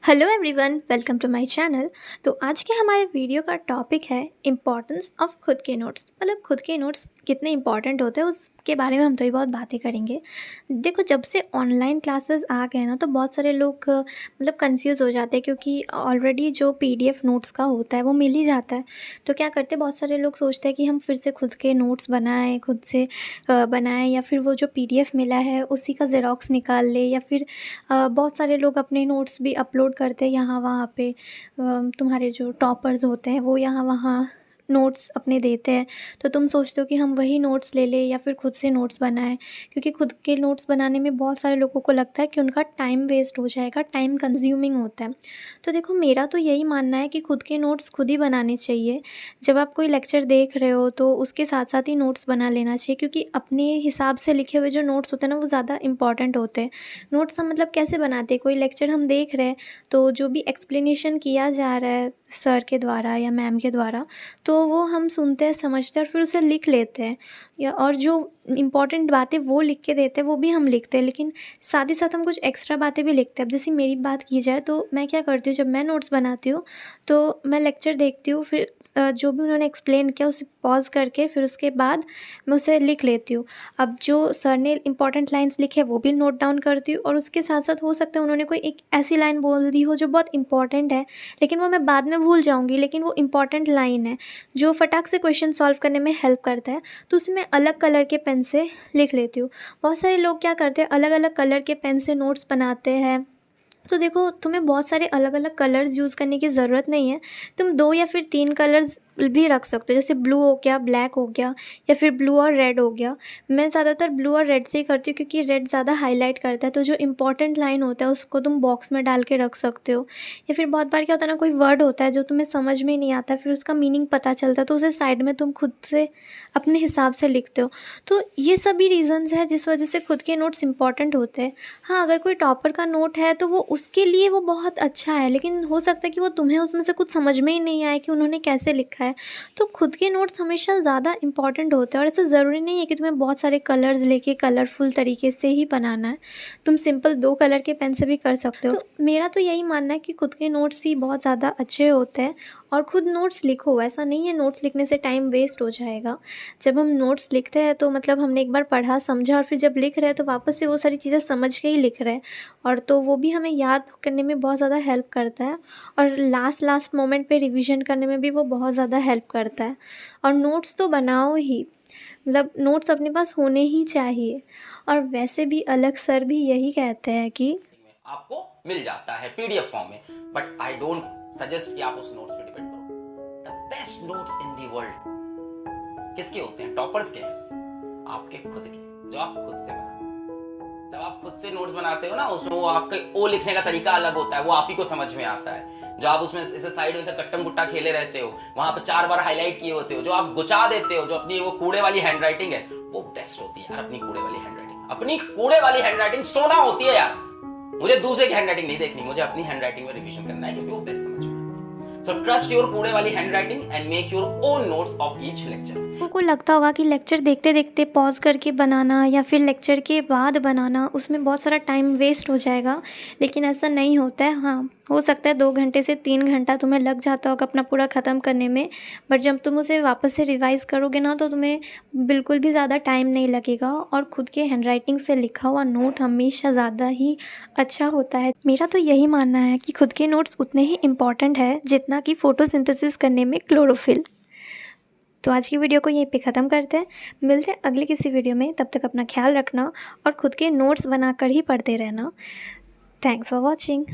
Hello everyone, welcome to my channel. तो आज के हमारे वीडियो का टॉपिक है इम्पॉर्टेंस ऑफ खुद के नोट्स। मतलब खुद के नोट्स कितने इंपॉर्टेंट होते हैं उसके बारे में हम थोड़ी बहुत बातें करेंगे। देखो, जब से ऑनलाइन क्लासेस आ गए ना तो बहुत सारे लोग मतलब कंफ्यूज हो जाते हैं, क्योंकि ऑलरेडी जो पीडीएफ नोट्स का होता है वो मिल ही जाता है। तो क्या करते हैं, बहुत सारे लोग सोचते हैं कि हम फिर से खुद के नोट्स बनाएं, खुद से बनाएं, या फिर वो जो पीडीएफ मिला है उसी का ज़ेरॉक्स निकाल ले, या फिर बहुत सारे लोग अपने नोट्स भी अपलोड करते हैं यहाँ वहाँ पे। तुम्हारे जो टॉपर्स होते हैं वो यहाँ वहाँ नोट्स अपने देते हैं। तो तुम सोचते हो कि हम वही नोट्स ले लें या फिर खुद से नोट्स बनाएं, क्योंकि खुद के नोट्स बनाने में बहुत सारे लोगों को लगता है कि उनका टाइम वेस्ट हो जाएगा, टाइम कंज्यूमिंग होता है। तो देखो, मेरा तो यही मानना है कि खुद के नोट्स खुद ही बनाने चाहिए। जब आप कोई लेक्चर देख रहे हो तो उसके साथ साथ ही नोट्स बना लेना चाहिए, क्योंकि अपने हिसाब से लिखे हुए जो नोट्स होते हैं ना वो ज़्यादा इंपॉर्टेंट होते हैं। नोट्स हम मतलब कैसे बनाते हैं, कोई लेक्चर हम देख रहे हैं तो जो भी एक्सप्लेनेशन किया जा रहा है सर के द्वारा या मैम के द्वारा, तो वो हम सुनते हैं, समझते हैं और फिर उसे लिख लेते हैं, या और जो इम्पॉर्टेंट बातें वो लिख के देते हैं वो भी हम लिखते हैं। लेकिन साथ ही साथ हम कुछ एक्स्ट्रा बातें भी लिखते हैं। अब जैसे मेरी बात की जाए तो मैं क्या करती हूँ, जब मैं नोट्स बनाती हूँ तो मैं लेक्चर देखती हूँ, फिर जो भी उन्होंने एक्सप्लेन किया उसे पॉज करके फिर उसके बाद मैं उसे लिख लेती हूँ। अब जो सर ने इंपॉर्टेंट लाइंस लिखे वो भी नोट डाउन करती हूँ, और उसके साथ साथ हो सकता है उन्होंने कोई एक ऐसी लाइन बोल दी हो जो बहुत इंपॉर्टेंट है, लेकिन वो मैं बाद में भूल जाऊँगी, लेकिन वो इंपॉर्टेंट लाइन है जो फटाक से क्वेश्चन सॉल्व करने में हेल्प करता है, तो उसे मैं अलग कलर के पेन से लिख लेती हूँ। बहुत सारे लोग क्या करते हैं, अलग अलग कलर के पेन से नोट्स बनाते हैं। तो देखो, तुम्हें बहुत सारे अलग अलग कलर्स यूज़ करने की ज़रूरत नहीं है। तुम 2 या फिर 3 कलर्स भी रख सकते हो, जैसे ब्लू हो गया, ब्लैक हो गया, या फिर ब्लू और रेड हो गया। मैं ज़्यादातर ब्लू और रेड से ही करती हूँ, क्योंकि रेड ज़्यादा हाईलाइट करता है। तो जो इंपॉर्टेंट लाइन होता है उसको तुम बॉक्स में डाल के रख सकते हो। या फिर बहुत बार क्या होता है ना, कोई वर्ड होता है जो तुम्हें समझ में नहीं आता, फिर उसका मीनिंग पता चलता है तो उसे साइड में तुम खुद से अपने हिसाब से लिखते हो। तो ये सभी रीज़न्स हैं जिस वजह से खुद के नोट्स इंपॉर्टेंट होते हैं। हाँ, अगर कोई टॉपर का नोट है तो वो उसके लिए वो बहुत अच्छा है, लेकिन हो सकता है कि वो तुम्हें उसमें से कुछ समझ में ही नहीं आए कि उन्होंने कैसे लिखा है। तो खुद के नोट्स हमेशा ज़्यादा इंपॉर्टेंट होते हैं, और ऐसा ज़रूरी नहीं है कि तुम्हें बहुत सारे कलर्स लेके कलरफुल तरीके से ही बनाना है। तुम सिंपल 2 कलर के पेन से भी कर सकते हो। तो मेरा तो यही मानना है कि खुद के नोट्स ही बहुत ज़्यादा अच्छे होते हैं, और खुद नोट्स लिखो। ऐसा नहीं है नोट्स लिखने से टाइम वेस्ट हो जाएगा। जब हम नोट्स लिखते हैं तो मतलब हमने एक बार पढ़ा समझा, और फिर जब लिख रहे हैं तो वापस से वो सारी चीज़ें समझ के ही लिख रहे हैं, और तो वो भी हमें याद करने में बहुत ज़्यादा हेल्प करता है, और लास्ट मोमेंट पे रिवीजन करने में भी वो बहुत ज़्यादा हेल्प करता है। और नोट्स तो बनाओ ही, मतलब नोट्स अपने पास होने ही चाहिए। और वैसे भी अलग सर भी यही कहते हैं कि आपको मिल जाता है पीडीएफ फॉर्म में, बट आई डोंट सजेस्ट कि आप उस नोट्स पे डिपेंड करो। The best notes in the world किसके होते हैं? टॉपर्स के, आपके खुद के, जो आप खुद से बनाते हो। जब आप खुद से नोट्स बनाते हो ना, उसमें वो आपके ओ लिखने का तरीका अलग होता है, वो आप ही को समझ में आता है। जो आप उसमें ऐसे साइड में कट्टम गुट्टा खेले रहते हो, वहां पर 4 बार हाईलाइट किए होते हो, जो आप गुचा देते हो, जो अपनी वो कूड़े वाली हैंडराइटिंग है, वो बेस्ट होती है यार। अपनी कूड़े वाली हैंडराइटिंग, अपनी कूड़े वाली हैंडराइटिंग सोना होती है यार। मुझे दूसरे की हैंडराइटिंग नहीं देखनी, मुझे अपनी हैंडराइटिंग में रिवीजन करना है, क्योंकि वो बेस्ट समझ में आती है। So trust your कूड़े वाली handwriting and make your own notes of each lecture. को लगता होगा कि लेक्चर देखते देखते पॉज करके बनाना या फिर लेक्चर के बाद बनाना, उसमें बहुत सारा टाइम वेस्ट हो जाएगा, लेकिन ऐसा नहीं होता है। हाँ, हो सकता है 2 घंटे से 3 घंटा तुम्हें लग जाता होगा अपना पूरा ख़त्म करने में, बट जब तुम उसे वापस से रिवाइज़ करोगे ना तो तुम्हें बिल्कुल भी ज़्यादा टाइम नहीं लगेगा, और खुद के हैंडराइटिंग से लिखा हुआ नोट हमेशा ज़्यादा ही अच्छा होता है। मेरा तो यही मानना है कि खुद के नोट्स उतने ही इम्पॉर्टेंट है जितना कि फ़ोटोसिंथेसिस करने में क्लोरोफिल। तो आज की वीडियो को यहीं पे ख़त्म करते हैं। मिलते हैं अगले किसी वीडियो में, तब तक अपना ख्याल रखना और खुद के नोट्स बनाकर ही पढ़ते रहना। Thanks for watching.